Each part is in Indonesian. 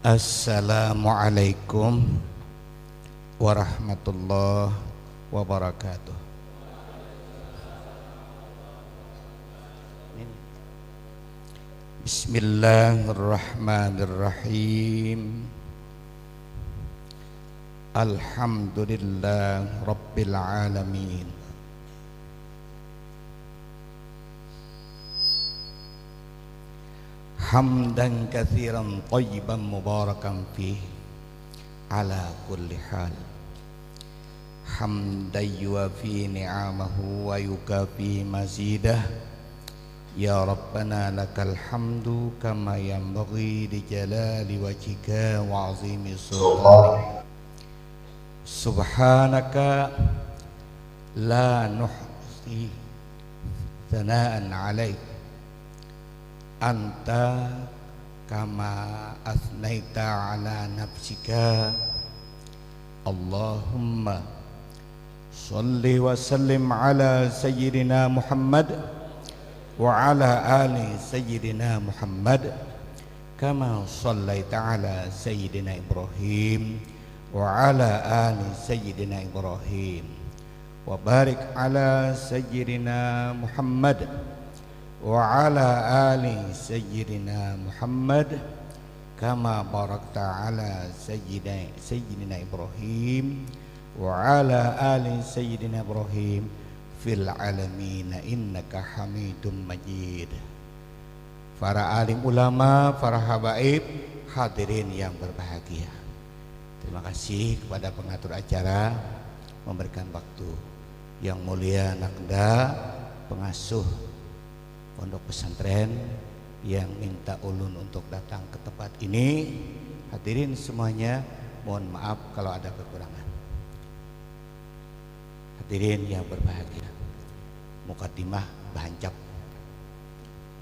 Assalamualaikum warahmatullahi wabarakatuh. Bismillahirrahmanirrahim. Alhamdulillah Rabbil alamin. Hamdan katsiran thayyiban mubarakan fihi ala kulli hal. Hamdan yuwafi ni'amahu wa yukafi mazidah. Ya Rabbana lakal hamdu kama yanbaghi li jalali wajhika wa 'azimi sultanik. Subhanaka la nuhsi thana'an 'alaik anta kama asnaita ala nafsika. Allahumma salli wa sallim ala sayyidina Muhammad wa ala ali sayyidina Muhammad kama sallaita ala sayyidina Ibrahim wa ala ali sayyidina Ibrahim wa barik ala sayyidina Muhammad wa ala ali sayyidina Muhammad kama barakta ala sayyidina Ibrahim wa ala ali sayyidina Ibrahim fil alamin innaka hamidum majid. Para alim ulama, para habaib, hadirin yang berbahagia, terima kasih kepada pengatur acara memberikan waktu yang mulia Nakda, pengasuh pondok pesantren yang minta ulun untuk datang ke tempat ini. Hadirin semuanya, mohon maaf kalau ada kekurangan. Hadirin yang berbahagia, mukadimah bahancap,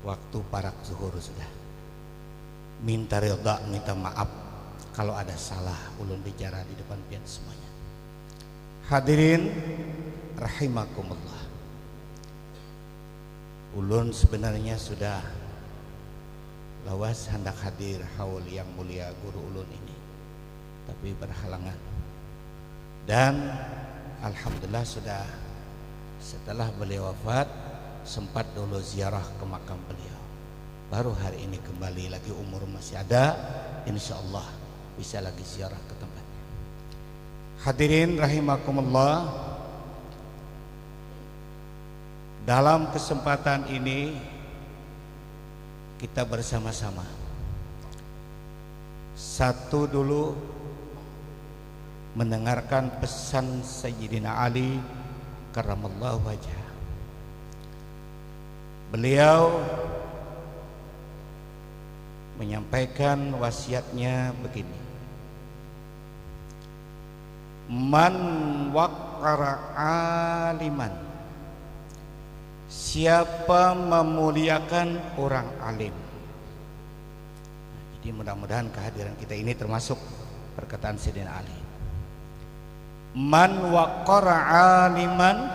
waktu parak zuhur sudah. Minta ridha, minta maaf kalau ada salah ulun bicara di depan pian semuanya. Hadirin rahimakumullah, ulun sebenarnya sudah lawas hendak hadir haul yang mulia guru ulun ini, tapi berhalangan. Dan alhamdulillah sudah setelah beliau wafat sempat dulu ziarah ke makam beliau. Baru hari ini kembali lagi, umur masih ada, insyaallah bisa lagi ziarah ke tempatnya. Hadirin rahimakumullah, dalam kesempatan ini kita bersama-sama satu dulu mendengarkan pesan Sayyidina Ali karramallahu wajhah. Beliau menyampaikan wasiatnya begini: man waqara aliman, siapa memuliakan orang alim. Jadi mudah-mudahan kehadiran kita ini termasuk perkataan Sayyidina Ali. Man waqara aliman,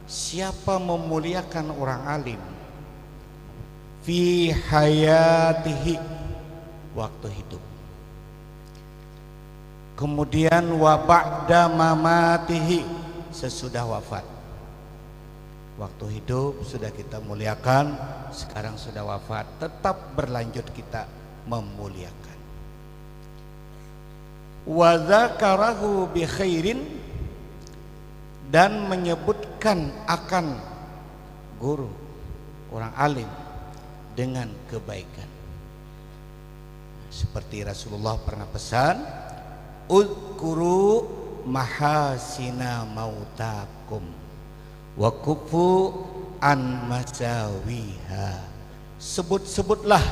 siapa memuliakan orang alim, fi hayatihi, waktu hidup, kemudian wa ba'da mamatihi, sesudah wafat. Waktu hidup sudah kita muliakan, sekarang sudah wafat tetap berlanjut kita memuliakan. Wa dzakarahu bi khairin, dan menyebutkan akan guru orang alim dengan kebaikan. Seperti Rasulullah pernah pesan, udhkuru mahasina mautakum wa kufu an masawiha, sebut-sebutlah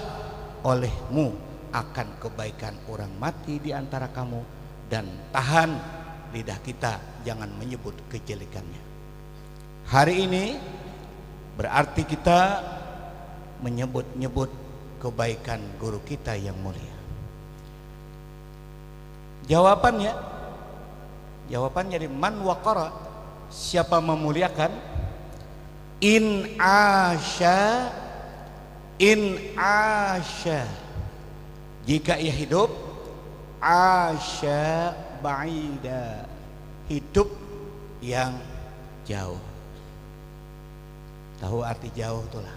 olehmu akan kebaikan orang mati di antara kamu, dan tahan lidah kita jangan menyebut kejelekannya. Hari ini berarti kita menyebut-nyebut kebaikan guru kita yang mulia. Jawabannya dari man waqara, siapa memuliakan, in asya, jika ia hidup, asya ba'ida, hidup yang jauh. Tahu arti jauh itulah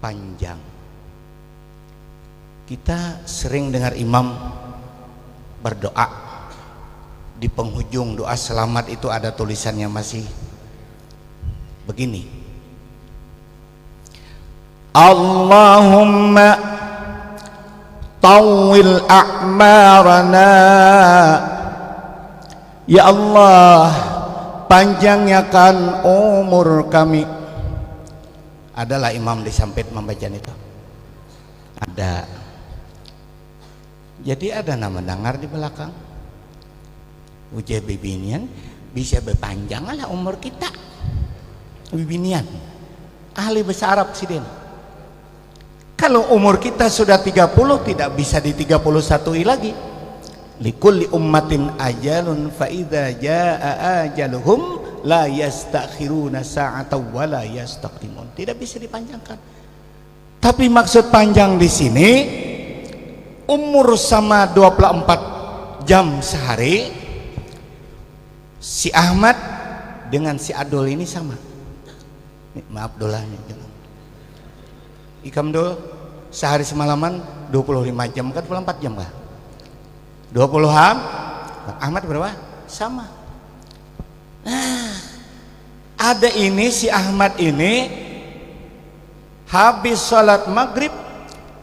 panjang. Kita sering dengar imam berdoa, di penghujung doa selamat itu ada tulisannya masih begini, Allahumma tawil a'marana, ya Allah panjangkan umur kami. Adalah imam di samping membaca itu ada. Jadi ada nama dengar di belakang, ujar bibinian bisa berpanjang lah umur kita. Bibinian ahli bahasa Arab sidin. Kalau umur kita sudah 30 tidak bisa di 31 lagi. Likulli ummatin ajalun fa idza jaa ajaluhum la yastakhiruna sa'atan wa la yastaqdimun. Tidak bisa dipanjangkan. Tapi maksud panjang di sini umur sama 24 jam sehari. Si Ahmad dengan si Adul ini sama. Maaf dolahnya. Ikam dul sehari semalaman 25 jam, 44 jam kah? 20 ham. Ahmad berapa? Sama. Nah, ada ini si Ahmad ini habis sholat maghrib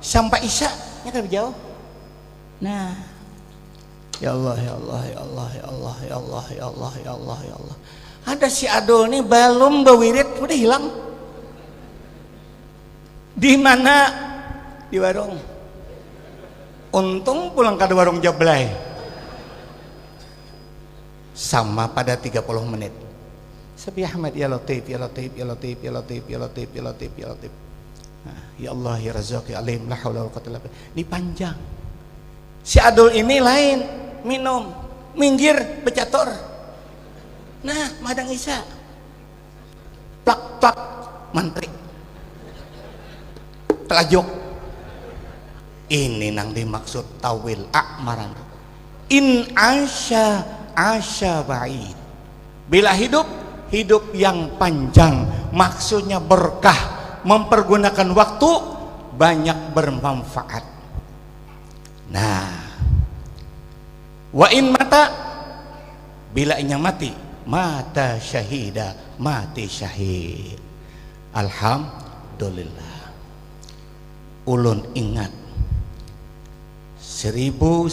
sampai isya, ya kan jauh. Nah, ya Allah, ya Allah, ya Allah, ya Allah, ya Allah, ya Allah, ya Allah, ya Allah. Ada si Adul nih belum berwirid udah hilang. Di mana? Di warung. Untung pulang ke warung Jablay. Sama pada 30 menit. Sabi Ahmad ya Latif, ya Latif, ya Latif, ya Latif, ya Latif, ya Latif, ya Latif. Ya Allah, ya Razak, ya Alim, la haula wala quwwata illa billah. Ini panjang. Si Adul ini lain, minum, minggir, becator. Nah, madang isya. Plak-plak, mantri. Telajuk. Ini nang dimaksud tawil a'maran. In asya ba'id. Bila hidup, hidup yang panjang, maksudnya berkah, mempergunakan waktu banyak bermanfaat. Nah, wa in mata, bila inya mati, mata syahida, mati syahid. Alhamdulillah. Ulun ingat 1975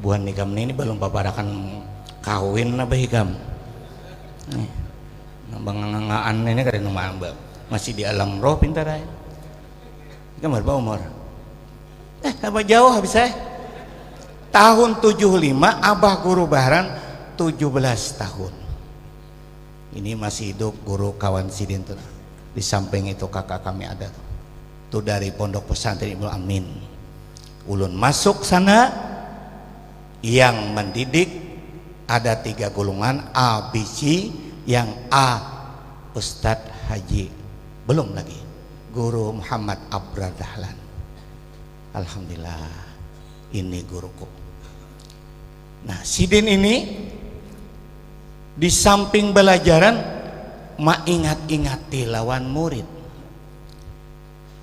buan hikam ini belum paparakan kawin apa hikam nih bangangaan ini kada numambang masih di alam roh pintar aja. Hikam berapa umur? Apa jauh habis saya tahun 75 abah guru baharan 17 tahun. Ini masih hidup guru kawan sidin tuh. Di samping itu kakak kami ada tuh dari pondok pesantren Ibnu Amin. Ulun masuk sana, yang mendidik ada 3 golongan A, B, C. Yang A Ustadz Haji, belum lagi Guru Muhammad Abrar Dahlan. Alhamdulillah, ini guruku. Nah, sidin ini di samping belajaran mengingat-ingati lawan murid.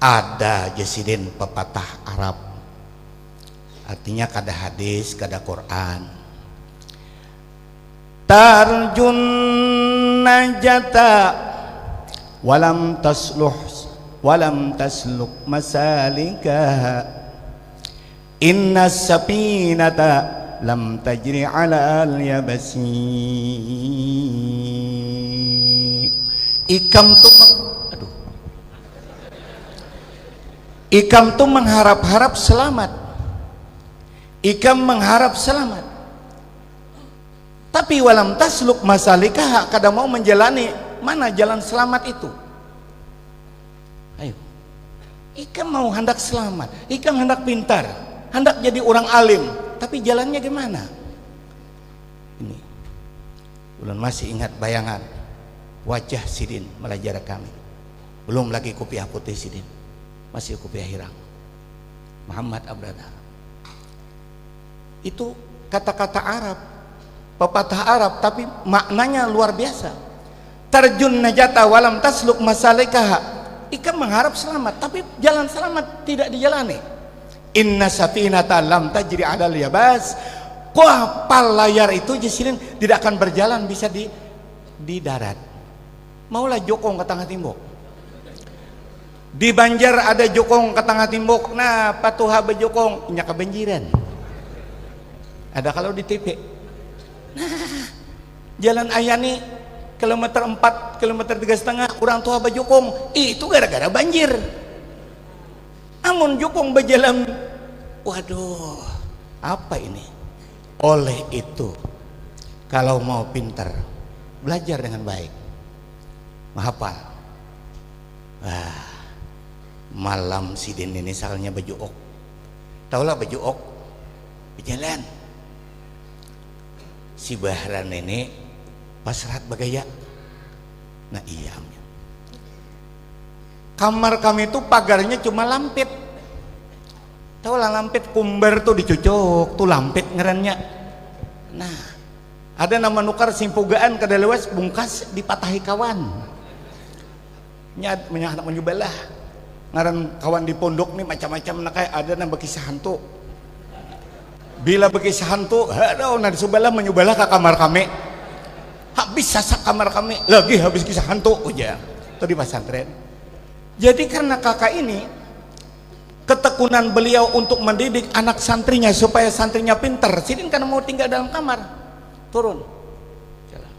Ada jasidin pepatah Arab, artinya kada hadis, kada Quran. Tarjun najata walam tasluk masalika, inna sapinata lam tajri 'alal yabasi. Ikam tuh mengharap-harap selamat. Ikam mengharap selamat. Tapi walam tasluk masalikah, kada mau menjalani mana jalan selamat itu. Ayo. Ikam mau hendak selamat, ikam hendak pintar, hendak jadi orang alim, tapi jalannya gimana? Ini. Ulun masih ingat bayangan wajah Sidin melajari kami. Belum lagi kopiah putih Sidin, masih kopiah hirang. Muhammad Abrada. Itu kata-kata Arab, pepatah Arab, tapi maknanya luar biasa. Tarjun najata walam tasluk masalikah. Ikam mengharap selamat, tapi jalan selamat tidak dijalani. Inna safinata lam tajri 'alal yabas. Kapal layar itu jisirin tidak akan berjalan bisa di darat. Maulah jokong ke tengah timbok. Di Banjar ada jokong ke tengah timbok. Nah, patuha bejokong nya kebanjiran. Ada kalau di TV. Nah, jalan ayani kilometer 4, kilometer 3,5 orang tua bejokong. Itu gara-gara banjir. Amun jokong berjalan, waduh, apa ini? Oleh itu, kalau mau pintar, belajar dengan baik, menghafal. Wah, malam Sidin ini misalnya baju ok, taulah baju ok, berjalan. Si Bahran ini pasrat bagaya. Nah iya, kamar kami itu pagarnya cuma lampit. Tahu lah lampit kumber tuh dicucuk tuh lampit ngerannya. Nah ada nama nukar simpugaan kada lewas bungkas dipatahi kawan. Nyad menyahat menyubalah ngaran kawan di pondok nih macam-macam nak kayak ada nama kisah hantu. Bila berkisah hantu, aduh nah disubalah menyubalah ke kamar kami. Habis sasak kamar kami, lagi habis kisah hantu aja. Itu di pesantren. Jadi karena kakak ini ketekunan beliau untuk mendidik anak santrinya supaya santrinya pintar. Sidin kan mau tinggal dalam kamar. Turun. Jalan.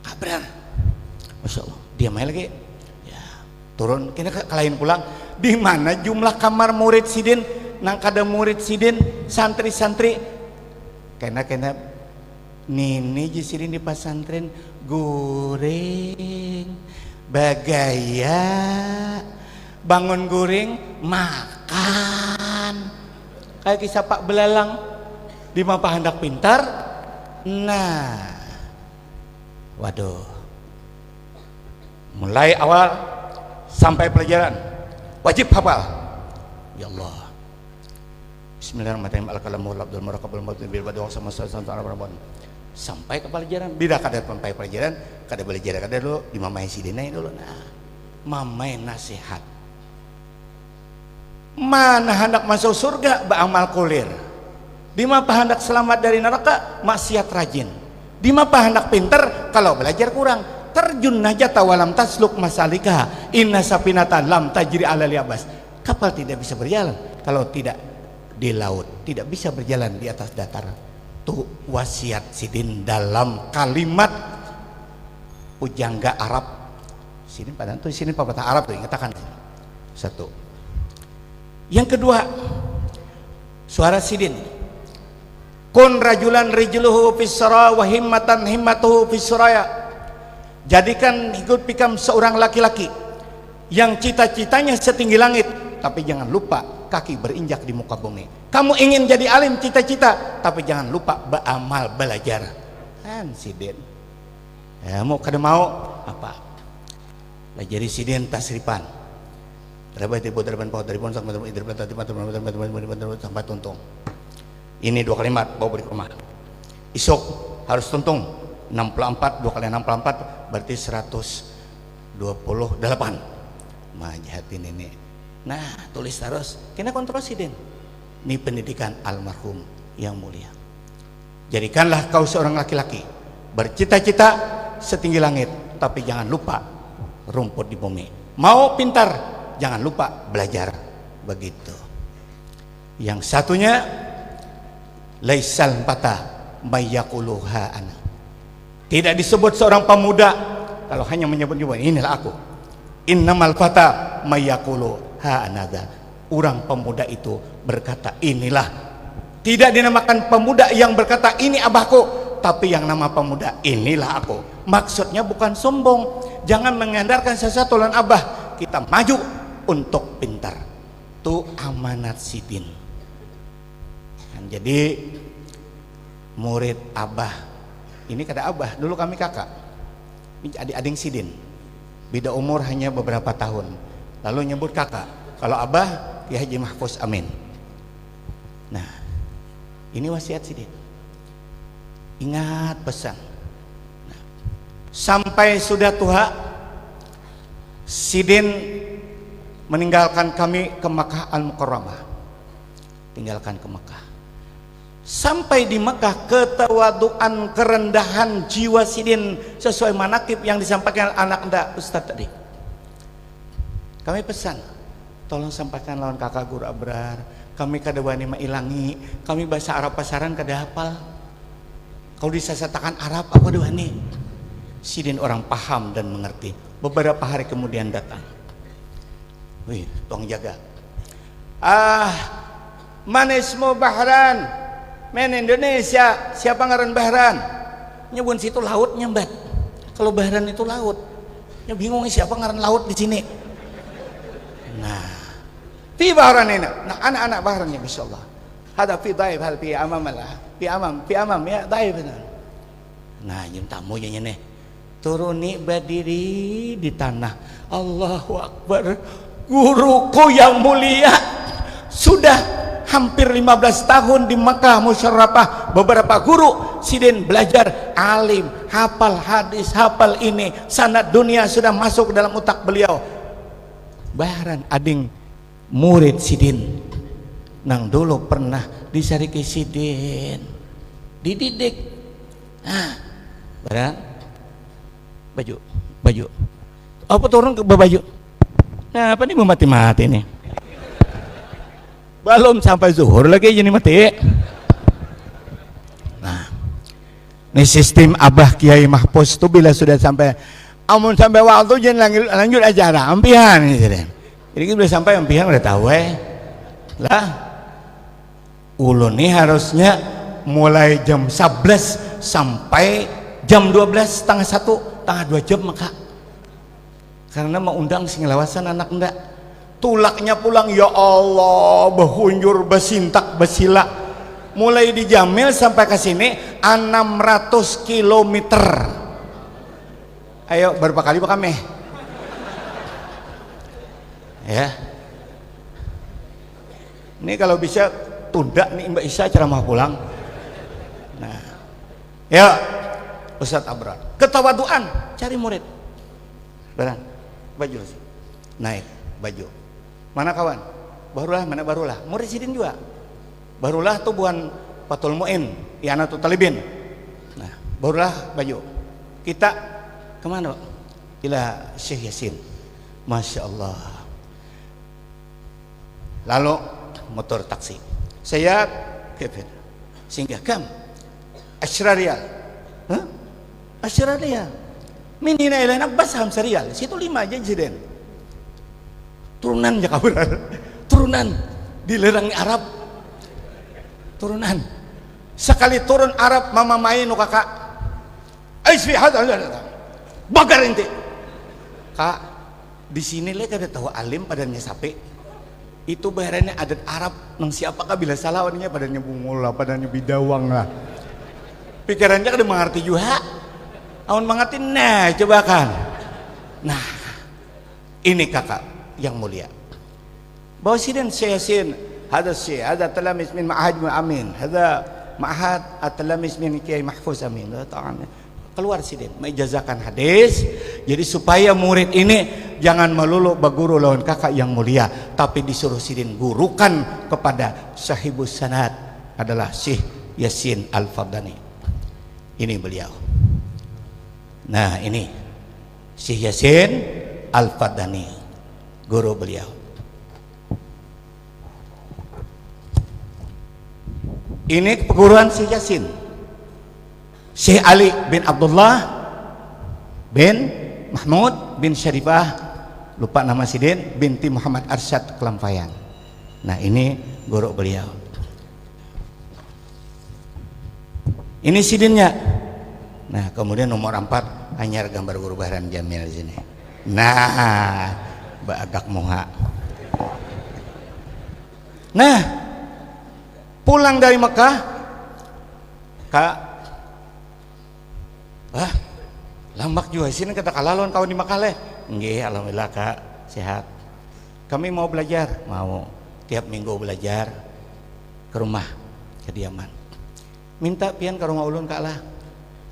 Kak benar. Masya Allah, diam aja lagi. Ya, turun. Kena kalahin pulang. Di mana jumlah kamar murid Sidin? Nang kada murid Sidin, santri-santri. Kena nini Sidin di pesantren goreng, bagaya, bangun goreng, makan. Kayak kisah Pak Belalang di Mapa hendak pintar. Nah, waduh. Mulai awal sampai pelajaran wajib hafal. Ya Allah. Bismillahirrahmanirrahim. Al-kalamu labdul murakabul mutin bil badu sama sampai ke pelajaran. Bila kada sampai pelajaran, kada belajar kada dulu di mamai Sidinai dulu. Nah, mamai nasihat. Mana hendak masuk surga beramal kulir. Di mana hendak selamat dari neraka maksiat rajin. Di mana hendak pinter kalau belajar kurang. Terjun najata walam tasluk masalika inna sapinata lam tajri 'alal yabas. Kapal tidak bisa berjalan kalau tidak di laut, tidak bisa berjalan di atas datar. Tuh wasiat Sidin dalam kalimat pujangga Arab. Sidin padahal tuh sini pepatah Arab tuh ingatakan. Satu. Yang kedua, suara Sidin. Kun rajulan rijluhu fis sara wa himmatan himmatuhu fis suraya. Jadikan hidup pikam seorang laki-laki yang cita-citanya setinggi langit, tapi jangan lupa kaki berinjak di muka bumi. Kamu ingin jadi alim cita-cita, tapi jangan lupa beramal belajar. Kan Sidin. Ya mau kada mau apa? Belajar Sidin tasrifan. Terbaik tipu terban pau dari ponsel sampai tuntung. Ini 2 kalimat bawa balik rumah. Isok harus tuntung. 64 2 kali 64 berarti 128 majahatin ini. Nah tulis terus kena kontrol Sidin. Ini pendidikan almarhum yang mulia. Jadikanlah kau seorang laki-laki bercita-cita setinggi langit, tapi jangan lupa rumput di bumi. Mau pintar, jangan lupa belajar. Begitu. Yang satunya, laisal fata mayyaquluha ana. Tidak disebut seorang pemuda kalau hanya menyebut-nyebut inilah aku. Innamal fata mayyaquluha anada. Orang pemuda itu berkata inilah. Tidak dinamakan pemuda yang berkata ini abahku, tapi yang nama pemuda inilah aku. Maksudnya bukan sombong. Jangan mengandalkan sesuatu lawan abah. Kita maju untuk pintar. Itu amanat sidin. Jadi murid abah ini kata abah, dulu kami kakak, ini adik-adik sidin, beda umur hanya beberapa tahun, lalu nyebut kakak. Kalau abah Kiai Haji Mahfuz Amin. Nah, ini wasiat sidin, ingat pesan. Nah, sampai sudah tua sidin meninggalkan kami ke Makkah Al-Mukarramah, tinggalkan ke Makkah. Sampai di Mekah, ketawaduan, kerendahan jiwa sidin sesuai manakib yang disampaikan anak anda Ustadz tadi. Kami pesan, tolong sampaikan lawan kakak guru abrar, kami kada wani mailangi, kami bahasa Arab pasaran kada hafal. Kalau disasatakan Arab apa wani? Sidin orang paham dan mengerti. Beberapa hari kemudian datang. Wih, tolong jaga. Manismu Bahran. Men Indonesia, siapa ngaran Bahran? Nyebun situ laut nyembat. Kalau Bahran itu laut. Ya bingung siapa ngaran laut di sini. Nah, fi Bahran ini. Nah, anak-anak Bahran ya masyaallah. Hada fi daib hal fi amam lah. Fi amam ya daib. Nah, nyem tamu nya nih. Turuni berdiri di tanah. Allahu Akbar. Guruku yang mulia sudah hampir 15 tahun di Makkah Musyarrafah. Beberapa guru sidin belajar alim, hafal hadis, hafal ini, sanad dunia sudah masuk dalam otak beliau. Bahran ading murid sidin nang dulu pernah disariki sidin dididik. Nah, Bahran baju apa turun ke baju. Nah, apa nih mati-mati nih. Belum sampai zuhur lagi jadi mati. Nah, ini sistem abah Kiai Mahfuz itu bila sudah sampai amun sampai waktu jangan lanjut acara ampihan ini jadi. Jadi bila sampai ampihan udah tahu lah. Ulun nih harusnya mulai jam 11 sampai jam 12 setengah 1 setengah 2 jam maka. Karena mau undang sing lawasan anak enggak. Tulaknya pulang ya Allah behunjur besintak besila mulai di Jamil sampai ke sini 600 km. Ayo berapa kali Pak kami ya ini kalau bisa tunda nih Mbak Isa ceramah pulang. Nah ya Ustadz Abrar ketawaduan cari murid barang baju naik baju. Mana kawan? Barulah, mana barulah? Murid sidin juga. Barulah tuh bukan Fatul Mu'in, I'anatul Talibin. Nah, barulah baju. Kita kemana Pak? Ila Syekh Yasin. Masya Allah. Lalu motor taksi. Saya kefir. Singgah kam? Asyra riyal. Hah? Asyra riyal. Min hina ila Abbas Hamsa riyal. Situ 5 aja sidin. Turunan ya kabar, turunan dilerangi Arab, turunan sekali turun Arab mama main kakak, bagar ente, kak di sini lek ada tahu alim padanya sapi, itu bayarannya adat Arab, nang siapakah bila salah wadnya padanya bungul lah, padanya bidawang lah, pikirannya kada mengerti juga, awan mengerti, nah coba kan, nah ini kakak yang mulia bahwa sidin Yasin hada syekh hada talamis min ma'had Amin hada ma'had at-talamis min Kiai Mahfuz Amin keluar sidin mengijazakan hadis. Jadi supaya murid ini jangan melulu berguru lawan kakak yang mulia tapi disuruh sidin gurukan kepada sahibus sanad adalah Syekh Yasin Al-Fardani. Ini beliau. Nah ini Syekh Yasin Al-Fadani, guru beliau. Ini perguruan Syekh Yasin. Syekh Ali bin Abdullah bin Mahmud bin Syarifah, lupa nama Sidin, binti Muhammad Arsyad Kelampayan. Nah, ini guru beliau. Ini Sidinnya. Nah, kemudian nomor 4 anyar gambar guru Bahran Jamil di sini. Nah, bagak moha. Nah, pulang dari Mekah, Kak, lambak juga sini kata kalalon kau di Mekah leh. Nggih, alhamdulillah Kak, sehat. Kami mau belajar, mau tiap minggu belajar ke rumah kediaman. Minta pian ke rumah ulun Kak lah.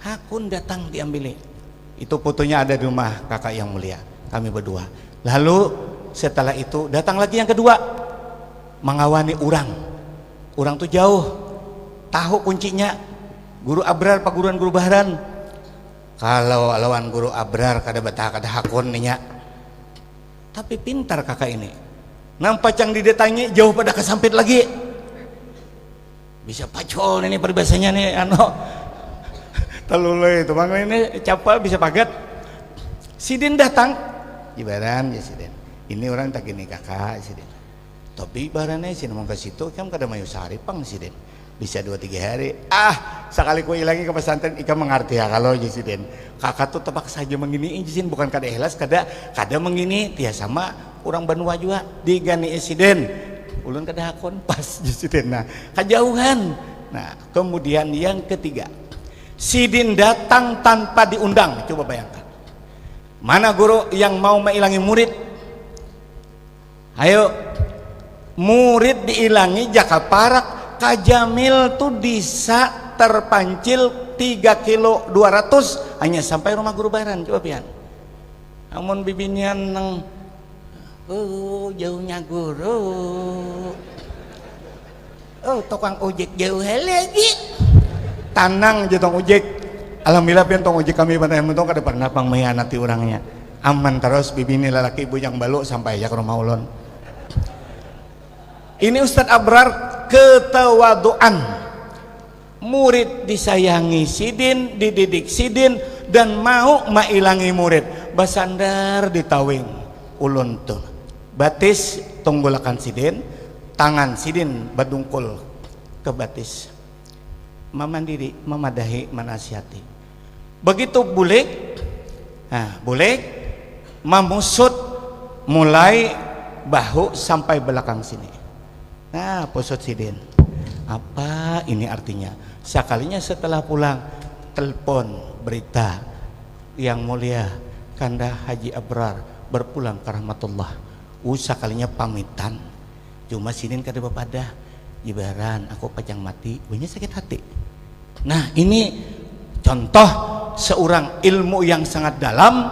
Hakun datang diambil. Itu fotonya ada di rumah kakak yang mulia. Kami berdua. Lalu setelah itu datang lagi yang kedua, mengawani orang. Orang tuh jauh, tahu kuncinya. Guru Abrar, paguruan guru Bahran. Kalau lawan guru Abrar kada betah kada hakun nya. Tapi pintar kakak ini. Nampak yang didatangi jauh pada kesampit lagi. Bisa pacol ini peribahasanya nih telulai itu bang ini capal bisa pagat. Sidin datang ibaran ya Sidin. Ini orang tak gini kakak Sidin. Tapi ibarannya Sidin mau ke situ kan kada mayu sehari pang Sidin. Bisa 2-3 hari. Sekali ku ilangi ke pesantren ika mengerti ya kalau Sidin. Kakak tuh tepak saja mengini Sidin, bukan kada ikhlas kada mengini tia sama orang Banua juga digani Sidin. Ulun kada hakun pas Sidin. Nah, kejauhan. Nah, kemudian yang ketiga, Sidin datang tanpa diundang. Coba bayangkan. Mana guru yang mau mengilangi murid? Ayo, murid diilangi jaka parak. Kajamil tuh bisa terpancil 3 kilo 200 hanya sampai rumah guru Bahran. Coba pian. Amun bibinian nang jauhnya guru. Tukang ojek jauh lagi. Tanang jatong ojek. Alhamdulillah pian tong ojek kami pada mentong kada pernah pang mengkhianati orangnya. Aman terus bibini lelaki bujang balu sampai ya ke rumah ulun. Ini Ustadz Abrar ketawaduan. Murid disayangi Sidin, dididik Sidin dan mau mailangi murid. Basandar ditawing ulun tuh. Batis tunggulakan Sidin, tangan Sidin badungkul ke batis. Memandiri, memadahi, menasihati. Begitu bulik, bulik memusut mulai bahu sampai belakang sini. Nah, pusut Sidin. Apa ini artinya? Sekalinya setelah pulang telepon berita yang mulia Kanda Haji Abrar berpulang ke rahmatullah. Sekalinya pamitan. Cuma Sidin kada bepada. Ibaran aku pajang mati, punya sakit hati. Nah, ini contoh seorang ilmu yang sangat dalam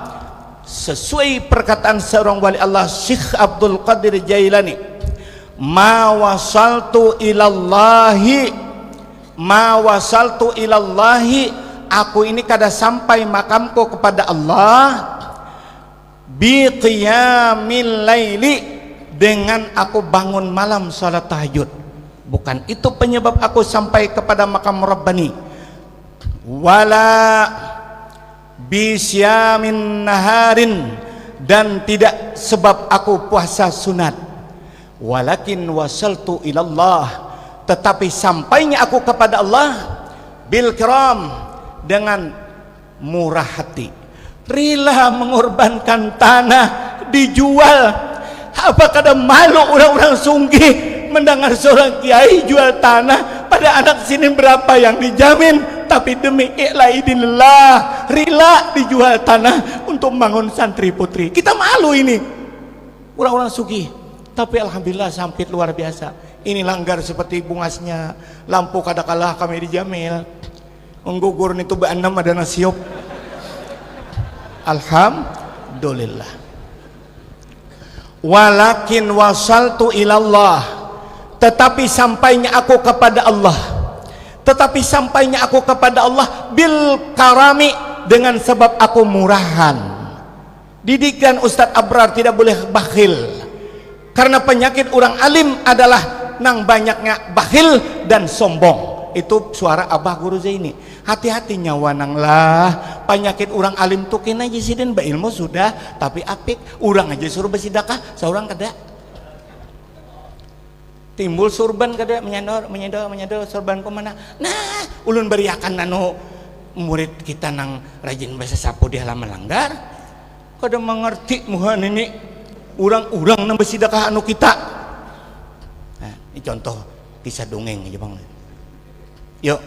sesuai perkataan seorang wali Allah Syekh Abdul Qadir Jailani. Ma wasaltu ilallahi, aku ini kada sampai makamku kepada Allah bi qiyamil laili, dengan aku bangun malam salat tahajud. Bukan itu penyebab aku sampai kepada makam Rabbani. Wala bisyamin naharin, dan tidak sebab aku puasa sunat. Walakin wasaltu ilallah, tetapi sampainya aku kepada Allah bil kiram, dengan murah hati. Rela mengorbankan tanah dijual. Apa kada malu orang-orang Sungguh mendengar seorang kiai jual tanah pada anak sini berapa yang dijamin, tapi demi ikhlas rela dijual tanah untuk membangun santri putri. Kita malu ini orang-orang Sugih, tapi alhamdulillah sampit luar biasa. Ini langgar seperti bungasnya lampu kadakalah kami dijamil nggugur itu B6 ada nasiop. Alhamdulillah. Walakin wasaltu ilallah, tetapi sampainya aku kepada Allah, bil karami, dengan sebab aku murahan. Didikan Ustadz Abrar tidak boleh bakhil, karena penyakit orang alim adalah nang banyaknya bakhil dan sombong. Itu suara Abah Guru Zaini. Hati-hati nyawa nang lah, penyakit orang alim tuh kena jisiden ilmu sudah, tapi apik orang aja suruh bersedekah seorang kada timbul surban kada menyedor surban kemana. Nah ulun beriakan nano murid kita nang rajin bahasa sapu di halaman langgar kada mengerti muhan ini urang-urang nang bersedekah anu kita. Nah, ini contoh kisah dongeng aja bang. Yuk,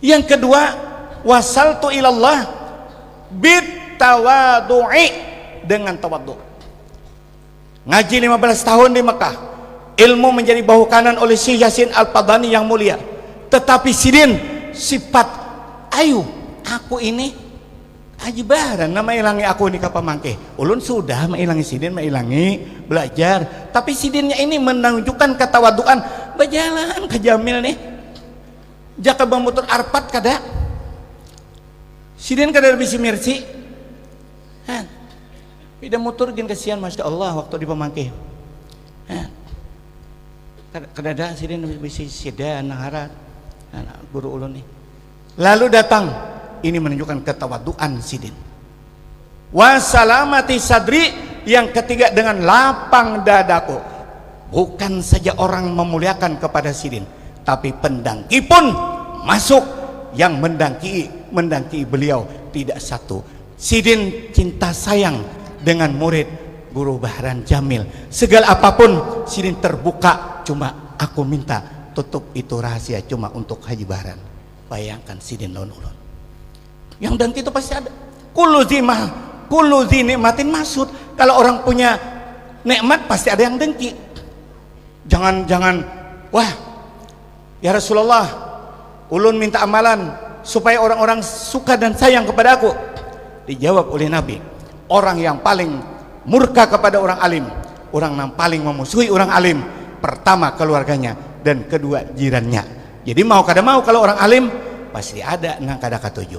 yang kedua, wasaltu ilallah bit tawadu'i, dengan tawadhu. Ngaji 15 tahun di Mekah, ilmu menjadi bahu kanan oleh Syekh Yasin Al-Padani yang mulia. Tetapi sidin sifat ayu aku ini aji baran nama ilangi aku ini kapamangke. Ulun sudah mailangi sidin, mailangi belajar, tapi sidinnya ini menunjukkan ketawaduan. Berjalan ke Jamil nih, jaka bamutur arpat kada sidin kada bisi mirsi han bida mutur gin kasihan Masya Allah waktu di pemangke kada ada sidin bisi sida nahara guru ulun nih. Lalu datang, ini menunjukkan ketawaduan sidin. Wasalamati sadri, yang ketiga dengan lapang dadaku. Bukan saja orang memuliakan kepada sidin, tapi pendangki pun masuk. Yang mendangki beliau tidak satu. Sidin cinta sayang dengan murid Guru Bahran Jamil. Segala apapun sidin terbuka. Cuma aku minta tutup itu rahasia cuma untuk Haji Bahran. Bayangkan sidin lawan ulun. Yang dangki itu pasti ada. Kullu zi nikmatin maksud. Kalau orang punya nikmat pasti ada yang dengki. Jangan wah ya Rasulullah, ulun minta amalan supaya orang-orang suka dan sayang kepada aku. Dijawab oleh Nabi, orang yang paling murka kepada orang alim, orang yang paling memusuhi orang alim, pertama keluarganya dan kedua jirannya. Jadi mau kada mau kalau orang alim pasti ada nang kada katuju.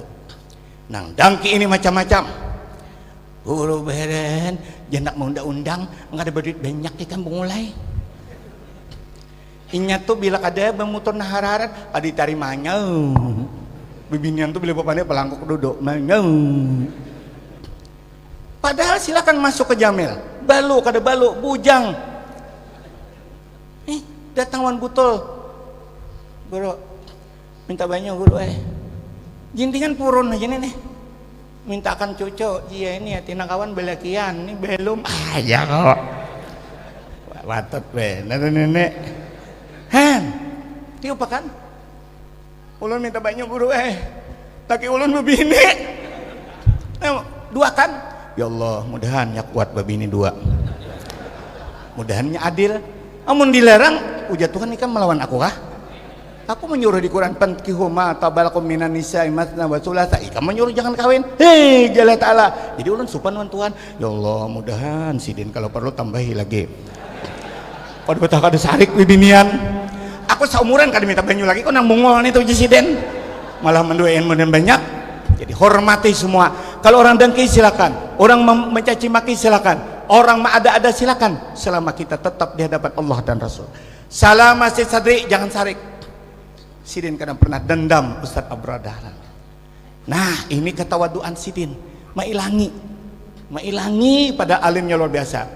Nang dangki ini macam-macam. Guru Bahran jandak mau undang-undang enggak ada duit banyak di kampung mulai. Inya tuh bila kada memutur nahararat adi tarimanya. Bibinian tuh bila bapaknya pelangkuk duduk manyau. Padahal silakan masuk ke Jamil. Balu kada balu bujang. Datang wan butul. Guru minta banyak guru jintingan purun aja nih mintakan cucu iya ini ya tina kawan belakian ini belum aja kok watot be nenek han dia apa kan ulun minta banyak guru tapi ulun bebini dua kan ya Allah mudahan ya kuat babini dua mudahannya adil amun dilarang ujar Tuhan ikan melawan aku kah. Aku menyuruh di Quran pankihuma tabalakum minan nisa'i matsna wa thulatha. Kamu menyuruh jangan kawin. Hei, Jalla Ta'ala. Jadi ulun supan wan Tuhan. Ya Allah, mudahan sidin kalau perlu tambahi lagi. Pada betah kada sarik bibinian. Aku seumuran kada minta banyu lagi kok nang mungol nih tuh sidin. Malah mendoain mudahan banyak. Jadi hormati semua. Kalau orang dengki silakan. Orang mencaci maki silakan. Orang ada silakan. Selama kita tetap di hadapan Allah dan Rasul. Salam masjid sadri, jangan sarik. Sidin kadang pernah dendam Ustadz Abrar Dahlan. Nah ini ketawaduan sidin mailangi pada alimnya luar biasa.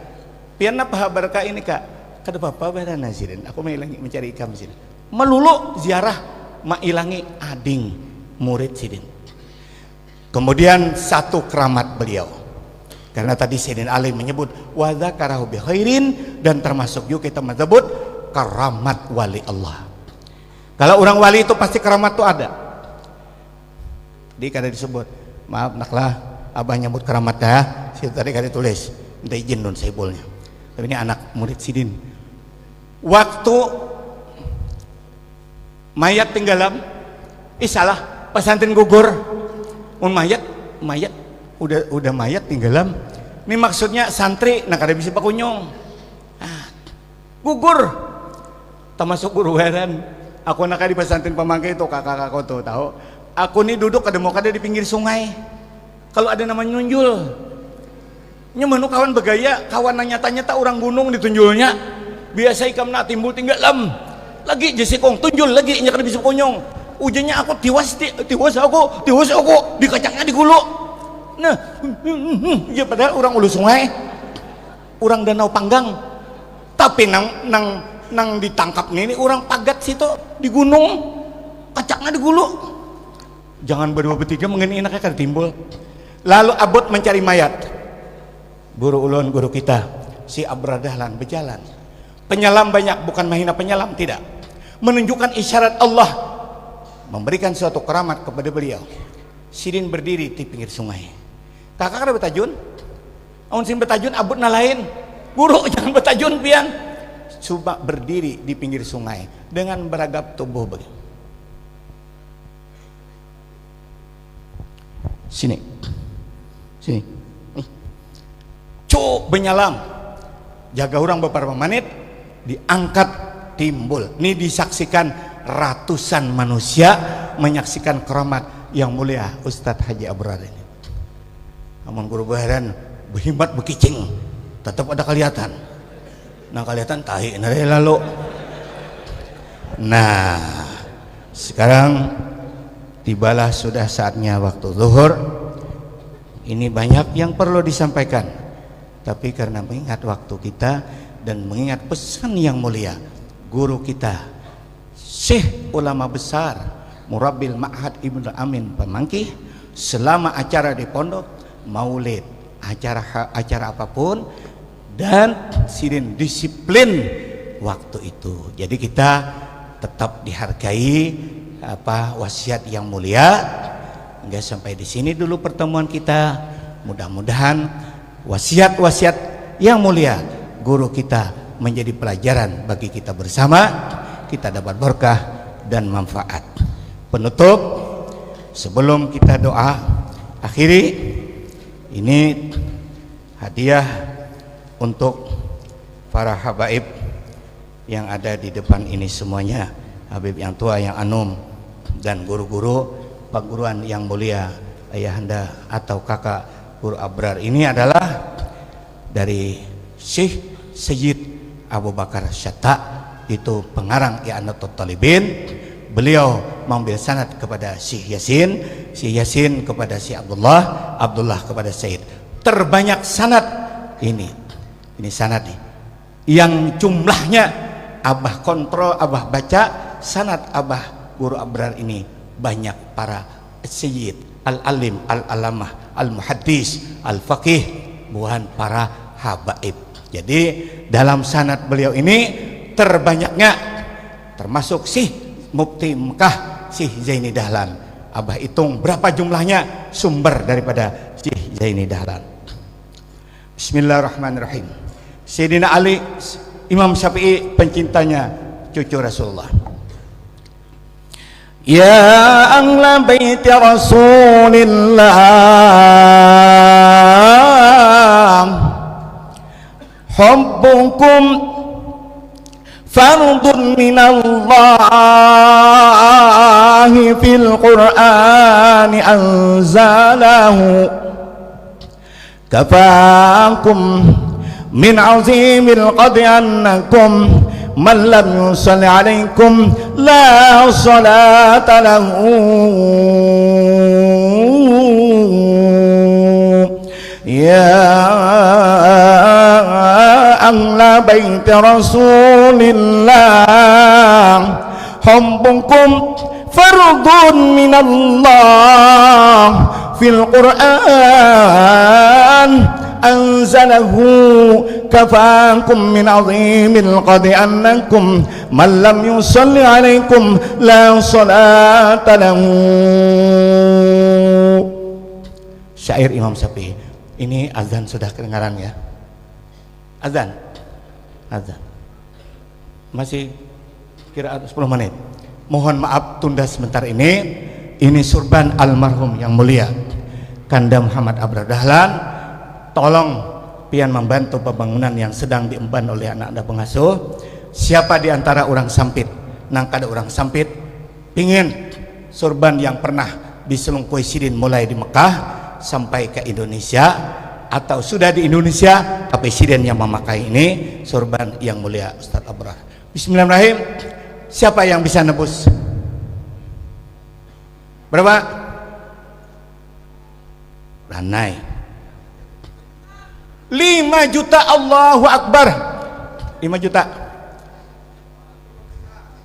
Piana paha berkah ini kak kada apa barana sidin aku mailangi mencari ikam sidin melulu ziarah mailangi ading murid sidin. Kemudian satu keramat beliau karena tadi Sidin Ali menyebut wa dzakarahu bi khairin dan termasuk juga kita menyebut keramat wali Allah. Kalau orang wali itu pasti keramat tuh ada. Di kada disebut. Maaf naklah, abah nyebut keramat dah. Situ tadi kada tulis. Minta izin nun saibulnya. Tapi ini anak murid Sidin. Waktu mayat tinggalam, salah pesantren gugur. Mayat udah mayat tinggalam. Ini maksudnya santri nak kada bisa pakunyong. Gugur. Termasuk guru heran. Aku nak di pesantren pemangkai itu kakak aku tuh tahu. Aku nih duduk kada mau kada di pinggir sungai. Kalau ada nama nyunjul, Nyaman kawan begaya, kawan nyata-nyata orang gunung ditunjulnya. Biasa ikamna timbul tinggal lagi jesikong tunjul lagi nya kada bisa konyong. Ujungnya aku tiwas aku dikacangnya di gulu. Nah, ya padahal orang ulu sungai, orang danau panggang. Tapi nang ditangkap ini orang pagat situ di gunung, kacangnya di gulu. Jangan berdua bertiga mengenai enaknya kada timbul. Lalu abot mencari mayat. Guru ulun, guru kita si Abrar Dahlan berjalan. Penyelam banyak, bukan mahina penyelam, tidak. Menunjukkan isyarat Allah, memberikan suatu keramat kepada beliau. Sidin berdiri di pinggir sungai. Kakak ada betajun? Aun sin betajun abut nalain. Guru jangan betajun pian. Coba berdiri di pinggir sungai dengan beragap tubuh begini. Sini. Cuk menyelam. Jaga orang beberapa menit, diangkat timbul. Ini disaksikan ratusan manusia menyaksikan keramat yang mulia Ustadz Haji Abrar ini. Amun guru baharan berhimmat bekicing, tetap ada kelihatan. Nah kelihatan tahi nare lalu. Nah sekarang tibalah sudah saatnya waktu zuhur. Ini banyak yang perlu disampaikan, tapi karena mengingat waktu kita dan mengingat pesan yang mulia guru kita Syekh ulama besar Murabbil Ma'had Ibnu Amin Pamangkih, selama acara di pondok, maulid, acara apapun, dan sidin disiplin waktu itu. Jadi kita tetap dihargai wasiat yang mulia. Hingga sampai di sini dulu pertemuan kita. Mudah-mudahan wasiat-wasiat yang mulia guru kita menjadi pelajaran bagi kita bersama, kita dapat berkah dan manfaat. Penutup, sebelum kita doa akhiri, ini hadiah untuk para habaib yang ada di depan ini semuanya, habib yang tua, yang anum, dan guru-guru perguruan yang mulia, ayahanda atau kakak Guru Abrar. Ini adalah dari Syekh Sayyid Abu Bakar Syatta, itu pengarang I'anatul Talibin. Beliau mengambil sanad kepada Syekh Yasin kepada Syekh Abdullah kepada Said. Terbanyak sanad ini sanad nih yang jumlahnya abah kontrol, abah baca sanad abah Guru Abrar ini banyak para Sayyid, Al-Alim, Al-Alamah, Al-Muhaddis, Al-Faqih, bukan para habaib. Jadi dalam sanad beliau ini terbanyaknya termasuk Syekh Mufti Mekah Syekh Zaini Dahlan. Abah hitung berapa jumlahnya sumber daripada Syekh Zaini Dahlan. Bismillahirrahmanirrahim. Sayyidina Ali Imam Syafi'i pencintanya cucu Rasulullah. Ya ahla baiti Rasulillah, hubbukum fardun minallahi fil Qur'ani anzalahu, kafakum min azimil qadri annakum man lam yusalli alaikum la salata lahu. Ya ahla baiti Rasulillah, hubbukum fardun minallah fil Qur'an anzalahu, kafakum min azimil qadri annakum man lam yusalli alaikum la salata lahu. Syair Imam Syafi'i. Ini azan sudah kedengaran ya? Azan masih kira 10 menit. Mohon maaf tunda sebentar ini. Ini surban almarhum yang mulia Kanda Muhammad Abrar Dahlan. Tolong pian membantu pembangunan yang sedang diemban oleh anak-anak pengasuh. Siapa di antara orang sampit, nang kada orang sampit pingin surban yang pernah diselungkuhi sidin mulai di Mekah sampai ke Indonesia, atau sudah di Indonesia, presiden yang memakai ini sorban yang mulia Ustadz Abrar. Bismillahirrahmanirrahim. Siapa yang bisa nebus? Berapa? Ranai 5 juta. Allahu Akbar. 5 juta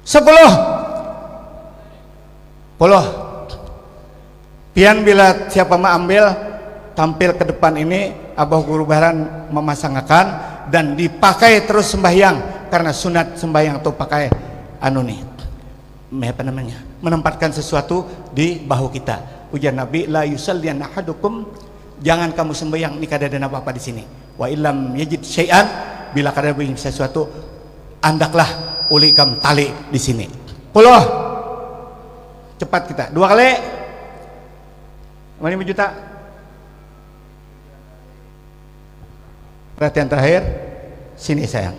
10 pian bila siapa mau ambil tampil ke depan ini, Abah Guru Baharan memasangkan dan dipakai terus sembahyang, karena sunat sembahyang tuh pakai anu nih apa namanya, menempatkan sesuatu di bahu kita. Ujar Nabi, la yusalliyan ahadukum, jangan kamu sembahyang ini kada ada apa-apa di sini. Wa illam yajid syai'an, bila kada ada sesuatu andaklah ulikam tali di sini. 10 cepat kita 2 kali 5 juta. Perhatian terakhir, sini sayang,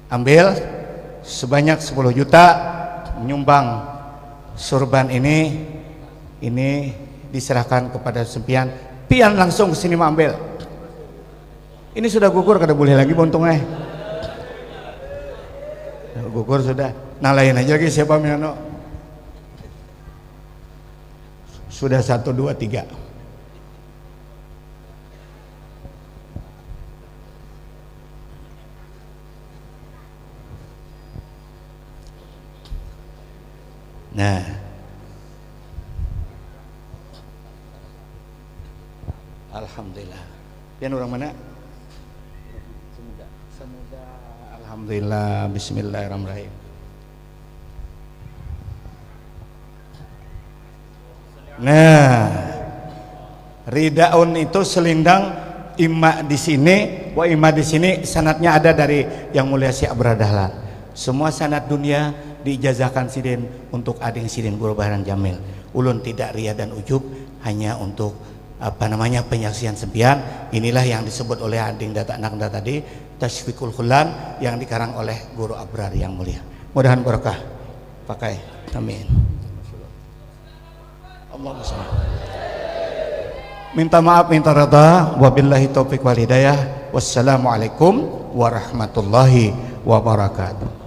ambil sebanyak 10 juta, menyumbang sorban ini diserahkan kepada sempian. Pian langsung sini mengambil. Ini sudah gugur, kada boleh lagi bontongnya. Gugur sudah. Nah lain aja lagi siapa miano. Sudah 1, 2, 3. Nah, alhamdulillah. Pian orang mana? Semoga. Alhamdulillah. Bismillahirrahmanirrahim. Nah, ridaun itu selindang, imma di sini, wa imma di sini. Sanadnya ada dari yang mulia Syekh Abrar Dahlan. Semua sanad dunia diijazahkan sidin untuk ading sidin Guru Baharan Jamil. Ulun tidak ria dan ujub, hanya untuk penyaksian sempian. Inilah yang disebut oleh ading data anak tadi, Tasfikul Khulan, yang dikarang oleh Guru Abrar yang mulia. Mudahan berkah. Pakai. Amin. Allahumma shalli. Minta maaf, minta reda. Wabillahi taufiq wal hidayah. Wassalamualaikum warahmatullahi wabarakatuh.